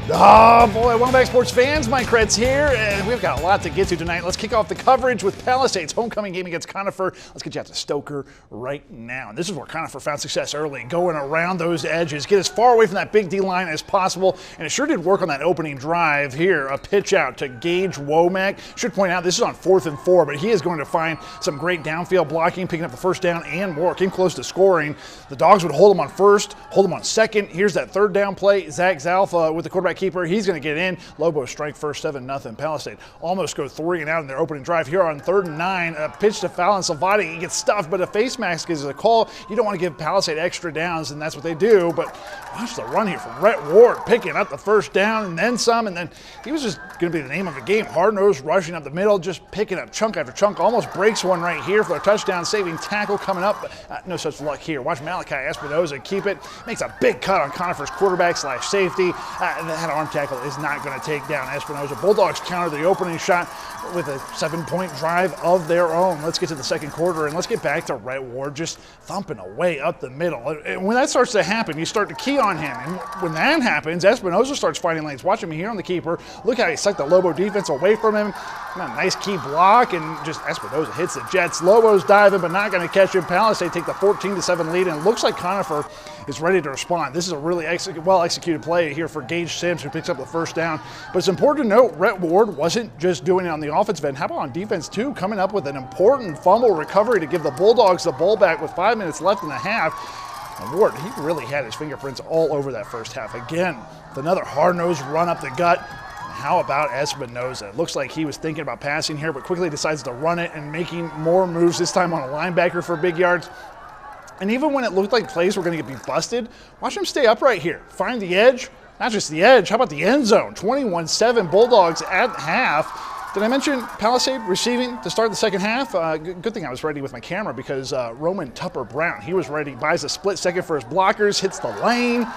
Oh boy, welcome back, sports fans. Mike Kretz here, and we've got a lot to get to tonight. Let's kick off the coverage with Palisade's homecoming game against Conifer. Let's get you out to Stoker right now. And this is where Conifer found success early, going around those edges, get as far away from that big D line as possible, and it sure did work on that opening drive here. A pitch out to Gage Womack. Should point out this is on 4th and 4, but he is going to find some great downfield blocking, picking up the first down and more. Came close to scoring. The Dogs would hold him on first, hold him on second. Here's that third down play. Zach Zalfa with the quarterback keeper. He's going to get in. Lobos strike first, 7-0. Palisade almost go 3 and out in their opening drive here on 3rd and 9. A pitch to Fallon Salvati. He gets stuffed, but a face mask is a call. You don't want to give Palisade extra downs, and that's what they do. But watch the run here from Rhett Ward, picking up the first down and then some. And then he was just going to be the name of the game. Hard-nosed, rushing up the middle, just picking up chunk after chunk. Almost breaks one right here for a touchdown, saving tackle coming up. But no such luck here. Watch Malachi Espinoza keep it. Makes a big cut on Conifer's quarterback / safety. That arm tackle is not going to take down Espinoza. Bulldogs counter the opening shot with a 7-point drive of their own. Let's get to the second quarter and let's get back to Rhett Ward just thumping away up the middle. And when that starts to happen, you start to key on him. And when that happens, Espinoza starts finding lanes. Watch him here on the keeper. Look how he sucked the Lobo defense away from him. Nice key block, and just Espinoza hits the Jets. Lobos diving, but not going to catch him. Palisade take the 14-7 lead, and it looks like Conifer is ready to respond. This is a really well-executed play here for Gage Sims, who picks up the first down. But it's important to note, Rhett Ward wasn't just doing it on the offensive end. How about on defense, too? Coming up with an important fumble recovery to give the Bulldogs the ball back with 5 minutes left in the half. And Ward, he really had his fingerprints all over that first half. Again, with another hard-nosed run up the gut. How about Espinoza? It looks like he was thinking about passing here, but quickly decides to run it and making more moves, this time on a linebacker for big yards. And even when it looked like plays were going to be busted, watch him stay upright here. Find the edge. Not just the edge, how about the end zone? 21-7 Bulldogs at half. Did I mention Palisade receiving to start the second half? Good thing I was ready with my camera because Roman Tupper Brown, he was ready, buys a split second for his blockers, hits the lane,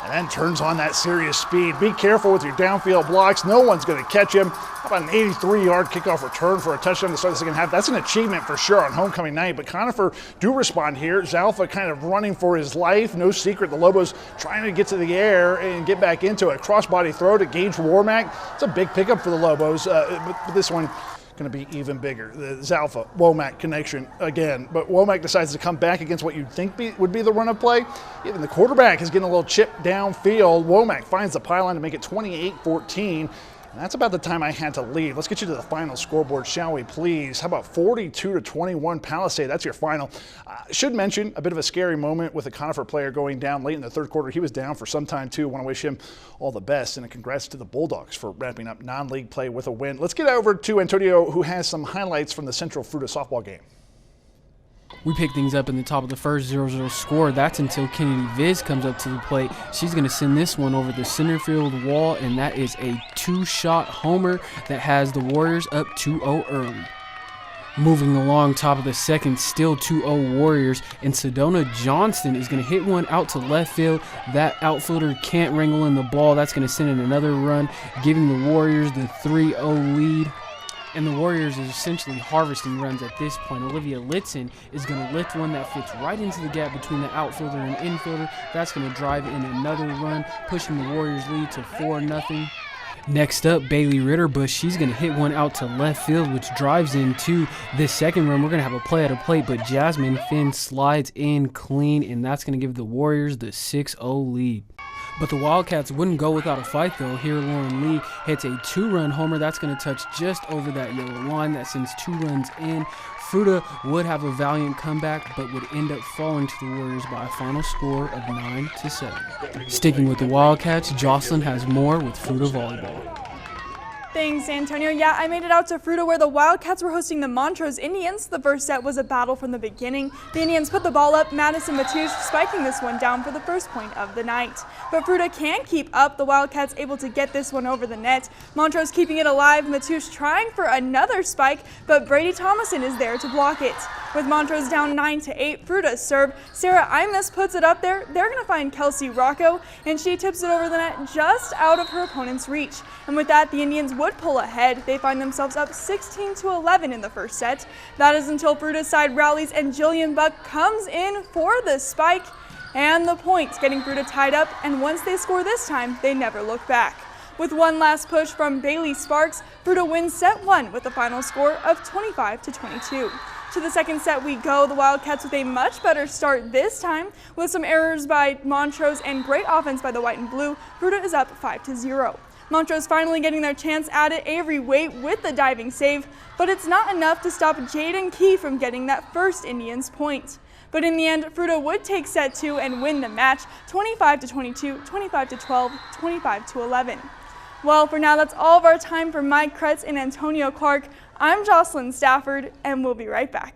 and then turns on that serious speed. Be careful with your downfield blocks. No one's going to catch him. How about an 83-yard kickoff return for a touchdown to start the second half? That's an achievement for sure on homecoming night, but Conifer do respond here. Zalfa kind of running for his life. No secret, the Lobos trying to get to the air and get back into it. Crossbody throw to Gage Womack. It's a big pickup for the Lobos, but this one going to be even bigger. The Zalfa-Womack connection again, but Womack decides to come back against what you'd think would be the run-up play. Even the quarterback is getting a little chip downfield. Womack finds the pylon to make it 28-14. And that's about the time I had to leave. Let's get you to the final scoreboard, shall we please? How about 42-21 Palisade? That's your final. Should mention a bit of a scary moment with a Conifer player going down late in the third quarter. He was down for some time too. Want to wish him all the best, and a congrats to the Bulldogs for wrapping up non-league play with a win. Let's get over to Antonio, who has some highlights from the Central Fruta softball game. We pick things up in the top of the first, 0-0 score. That's until Kennedy Viz comes up to the plate. She's going to send this one over the center field wall, and that is a 2-shot homer that has the Warriors up 2-0 early. Moving along, top of the second, still 2-0 Warriors, and Sedona Johnston is going to hit one out to left field. That outfielder can't wrangle in the ball. That's going to send in another run, giving the Warriors the 3-0 lead. And the Warriors is essentially harvesting runs at this point. Olivia Litzen is going to lift one that fits right into the gap between the outfielder and infielder. That's going to drive in another run, pushing the Warriors' lead to 4-0. Next up, Bailey Ritterbush. She's going to hit one out to left field, which drives into this second run. We're going to have a play at a plate, but Jasmine Finn slides in clean, and that's going to give the Warriors the 6-0 lead. But the Wildcats wouldn't go without a fight, though. Here, Lauren Lee hits a 2-run homer. That's going to touch just over that yellow line. That sends 2 runs in. Fruta would have a valiant comeback, but would end up falling to the Warriors by a final score of 9-7. Sticking with the Wildcats, Jocelyn has more with Fruta Volleyball. Thanks, Antonio. Yeah, I made it out to Fruta where the Wildcats were hosting the Montrose Indians. The first set was a battle from the beginning. The Indians put the ball up, Madison Matouche spiking this one down for the first point of the night. But Fruta can't keep up. The Wildcats able to get this one over the net. Montrose keeping it alive. Matouche trying for another spike, but Brady Thomason is there to block it. With Montrose down 9-8, Fruta's serve. Sarah Imus puts it up there. They're going to find Kelsey Rocco, and she tips it over the net just out of her opponent's reach. And with that, the Indians would pull ahead. They find themselves up 16-11 in the first set. That is until Fruta's side rallies and Jillian Buck comes in for the spike and the points, getting Fruta tied up. And once they score this time, they never look back. With one last push from Bailey Sparks, Fruita wins set 1 with a final score of 25-22. To the second set we go, the Wildcats with a much better start this time. With some errors by Montrose and great offense by the white and blue, Fruita is up 5-0. Montrose finally getting their chance at it, Avery Waite with the diving save, but it's not enough to stop Jaden Key from getting that first Indians point. But in the end, Fruita would take set 2 and win the match 25-22, 25-12, 25-11. Well, for now, that's all of our time for Mike Kretz and Antonio Clark. I'm Jocelyn Stafford, and we'll be right back.